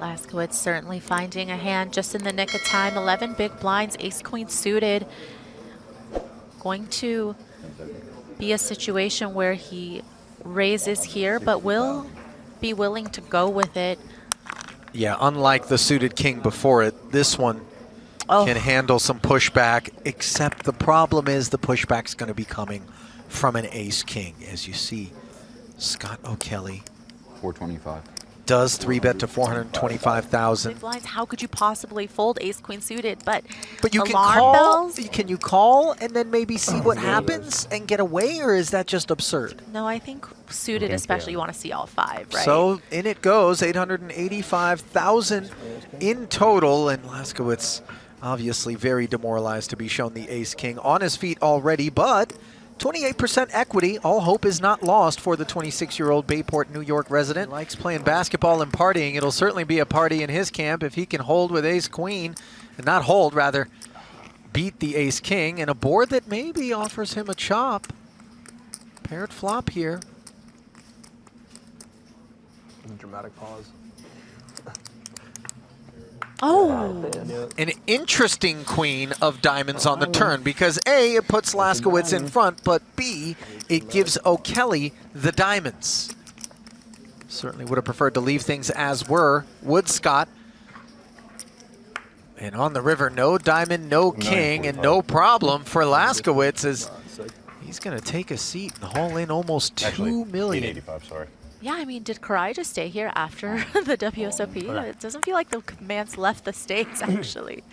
Laskowitz certainly finding a hand just in the nick of time. 11 big blinds, ace-queen suited. Going to be a situation where he raises here, but will be willing to go with it. Yeah, unlike the suited king before it, this one can handle some pushback, except the problem is the pushback's going to be coming from an ace-king. As you see, Scott O'Kelly 425. does 3-bet to 425,000. Big blinds, how could you possibly fold ace-queen suited? But you can alarm call. bells? Can you call and then maybe see what happens and get away, or is that just absurd? No, I think suited especially you want to see all 5, right? So in it goes, 885,000 in total, and Laskowitz obviously very demoralized to be shown the ace-king on his feet already, but 28% equity. All hope is not lost for the 26-year-old Bayport, New York resident. Likes playing basketball and partying. It'll certainly be a party in his camp if he can hold with ace-queen, and not hold, rather beat the ace-king, and a board that maybe offers him a chop. Paired flop here. Dramatic pause. Oh! An interesting queen of diamonds on the turn because A, it puts Laskowitz in front, but B, it gives O'Kelly the diamonds. Certainly would have preferred to leave things as were. Would Scott. And on the river, no diamond, no king, and no problem for Laskowitz as he's going to take a seat and haul in almost $2 million. 885, sorry. Yeah, I mean, did Karai just stay here after the WSOP? It doesn't feel like the man's left the States, actually.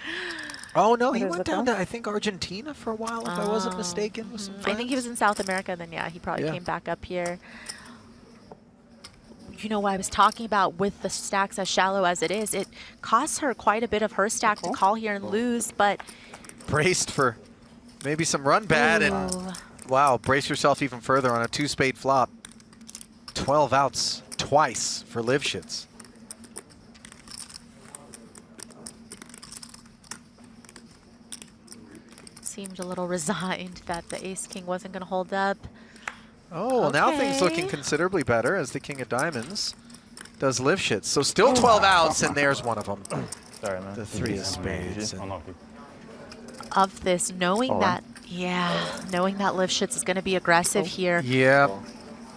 Oh, no, he went down to, I think, Argentina for a while, if I wasn't mistaken. With some I think he was in South America, then, yeah, he probably came back up here. You know what I was talking about with the stacks as shallow as it is, it costs her quite a bit of her stack to call here and lose, but... Braced for maybe some run bad, and wow, brace yourself even further on a 2-spade flop. 12 outs twice for Lifshitz. Seemed a little resigned that the ace-king wasn't going to hold up. Oh, well, now things looking considerably better as the king of diamonds does Lifshitz. So still 12 outs, and there's one of them. Sorry, man. The 3 of spades. Of this, knowing that, knowing that Lifshitz is going to be aggressive here. Yeah.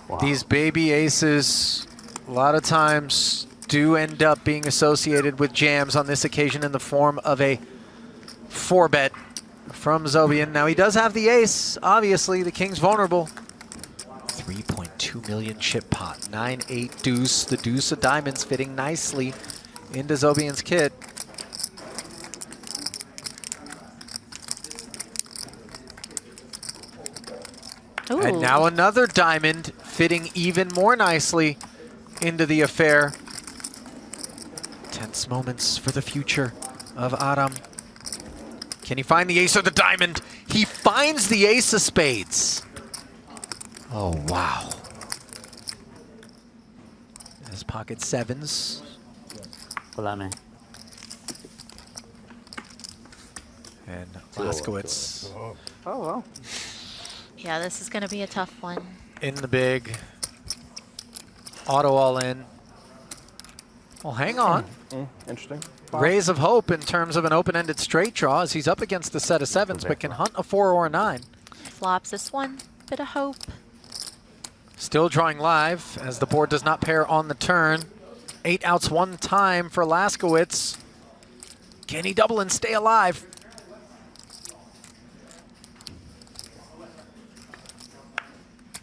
Wow. These baby aces, a lot of times, do end up being associated with jams on this occasion in the form of a 4-bet from Zobian. Now, he does have the ace. Obviously, the king's vulnerable. 3.2 million chip pot. 9-8 deuce. The deuce of diamonds fitting nicely into Zobian's kit. Ooh. And now another diamond fitting even more nicely into the affair. Tense moments for the future of Aram. Can he find the ace or the diamond? He finds the ace of spades. Oh, wow. His pocket sevens. And Laskowitz. Oh, well. Yeah, this is going to be a tough one. In the big. Auto all in. Well, hang on. Interesting. Rays of hope in terms of an open-ended straight draw as he's up against the set of sevens, but can hunt a 4 or a 9. Flops this one. Bit of hope. Still drawing live as the board does not pair on the turn. 8 outs one time for Laskowitz. Can he double and stay alive?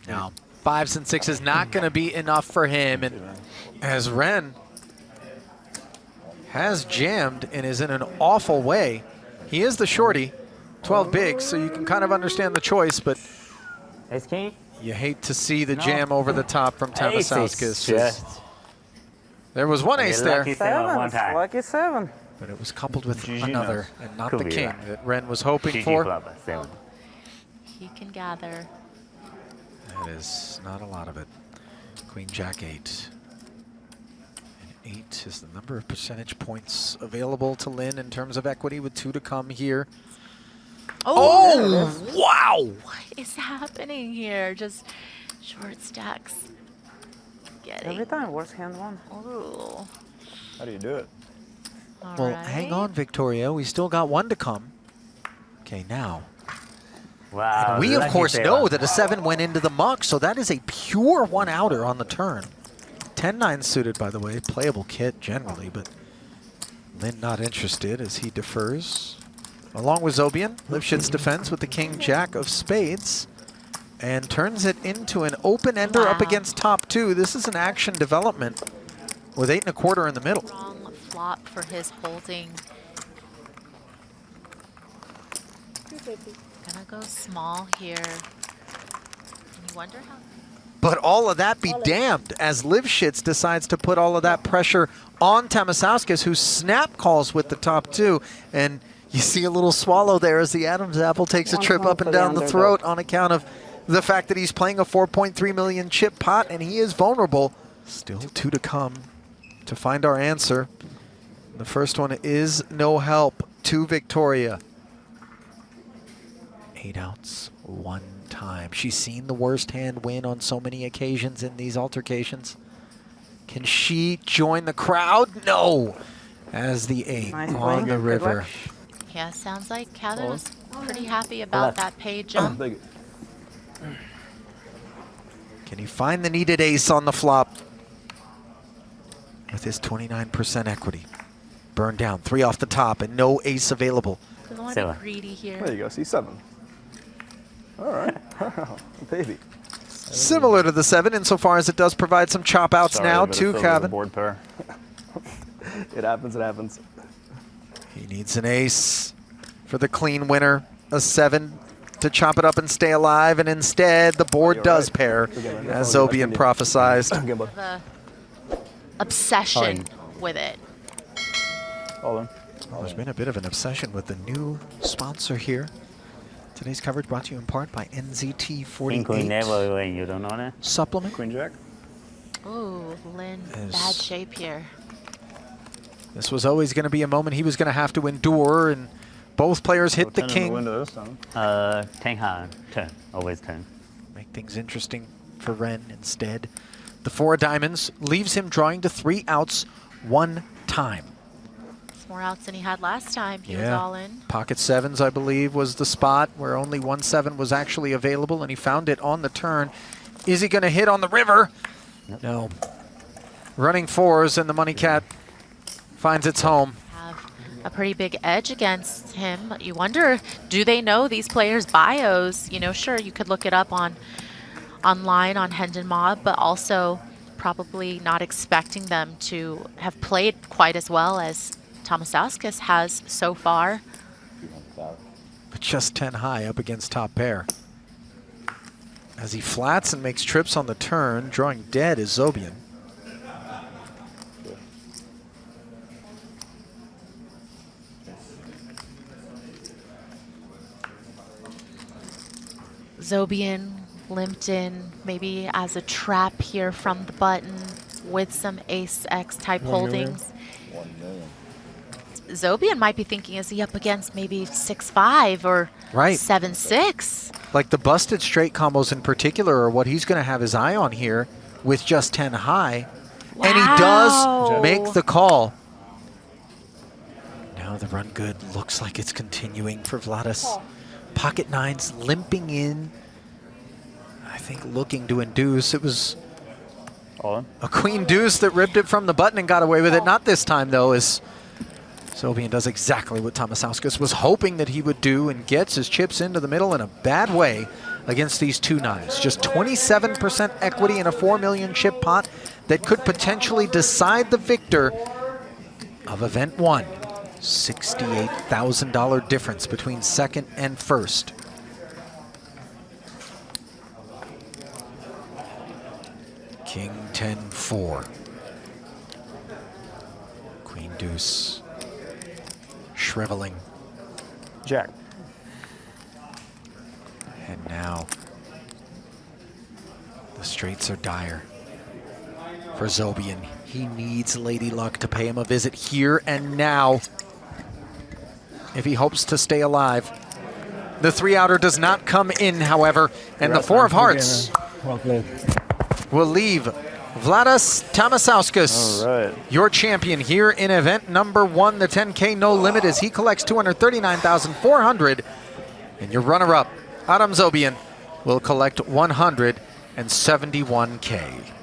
No. 5s and 6s not going to be enough for him. And as Ren has jammed and is in an awful way. He is the shorty, 12 bigs, so you can kind of understand the choice, but Ace-king? You hate to see the jam over the top from Tamasauskas. There was one ace there. Lucky 7. But it was coupled with another, and not the king that Ren was hoping for. He can gather. That is not a lot of it. Queen, Jack 8. And 8 is the number of percentage points available to Lin in terms of equity with 2 to come here. Oh, wow! What is happening here? Just short stacks. Every time, worst hand one. Ooh. How do you do it? All Well, right. hang on, Victoria. We still got one to come. Okay, now. Wow. We, of lucky course, saver. know that a 7 went into the muck, so that is a pure one-outer on the turn. 10-9 suited, by the way. Playable kit, generally, but Lin not interested as he defers. Along with Zobian, Lifshitz defends with the King-Jack of spades and turns it into an open-ender up Wow. against top 2. This is an action development with 8 1/4 in the middle. Wrong flop for his holding. Gonna go small here. And you wonder how. But all of that be damned as Lifshitz decides to put all of that pressure on Tamasauskis, who snap calls with the top 2. And you see a little swallow there as the Adam's apple takes a trip up and down the throat on account of the fact that he's playing a 4.3 million chip pot and he is vulnerable. Still 2 to come to find our answer. The first one is no help to Victoria. 8 outs, 1 time. She's seen the worst hand win on so many occasions in these altercations. Can she join the crowd? No! As the 8 Nice on play. the river. Yeah, sounds like Cather was pretty happy about that pay jump. Big. Can he find the needed ace on the flop? With his 29% equity. Burned down, 3 off the top and no ace available. Doesn't want to Seven. be greedy here. There you go. C7. All right. Baby. Similar to the 7 insofar as it does provide some chop outs Sorry, now but it to feels like a Cavan. board pair. It happens. It happens. He needs an ace for the clean winner. A 7 to chop it up and stay alive, and instead the board You're does right. pair, Forget it. as Oh, Zobian that's prophesized. Good luck. The obsession with it. All in. There's been a bit of an obsession with the new sponsor here. Today's coverage brought to you in part by King queen NZT48 never win. You don't know that? supplement. Queen Jack. Ooh, Lin, Is- bad shape here. This was always going to be a moment he was going to have to endure, and both players hit the 10 in king. window this time. 10 high. Turn. Always turn. Make things interesting for Ren instead. The 4 of diamonds leaves him drawing to 3 outs 1 time. It's more outs than he had last time. He was all in. Pocket 7s, I believe, was the spot where only 1 7 was actually available, and he found it on the turn. Is he going to hit on the river? Yep. No. Running 4s, and the Money Cat finds its home. Have a pretty big edge against him. You wonder, do they know these players' bios? You know, sure, you could look it up online on Hendon Mob, but also probably not expecting them to have played quite as well as Tamasauskis has so far. But just 10 high up against top pair. As he flats and makes trips on the turn, drawing dead is Zobian. Zobian limped in maybe as a trap here from the button with some ace-x type 1 million. holdings. Zobian might be thinking, is he up against maybe 6-5 or Right. 7-6? Like the busted straight combos in particular are what he's going to have his eye on here with just 10 high. And he does Wow. make the call. Now the run good looks like it's continuing for Vladis. Pocket 9s limping in. I think looking to induce. It was All in. a queen deuce that ripped it from the button and got away with it. Not this time, though, as Zobian does exactly what Tamasauskis was hoping that he would do and gets his chips into the middle in a bad way against these 2 9s. Just 27% equity in a 4 million chip pot that could potentially decide the victor of event 1. $68,000 difference between second and first. King 10-4. Queen deuce. Shriveling. Jack. And now the straights are dire for Zobian. He needs Lady Luck to pay him a visit here and now if he hopes to stay alive. The 3-outer does not come in, however, and the 4 of hearts Well played. will leave Vladas Tamasauskas, All right. your champion here in event number 1, the 10K no limit, as he collects 239,400. And your runner-up, Adam Zobian, will collect 171K.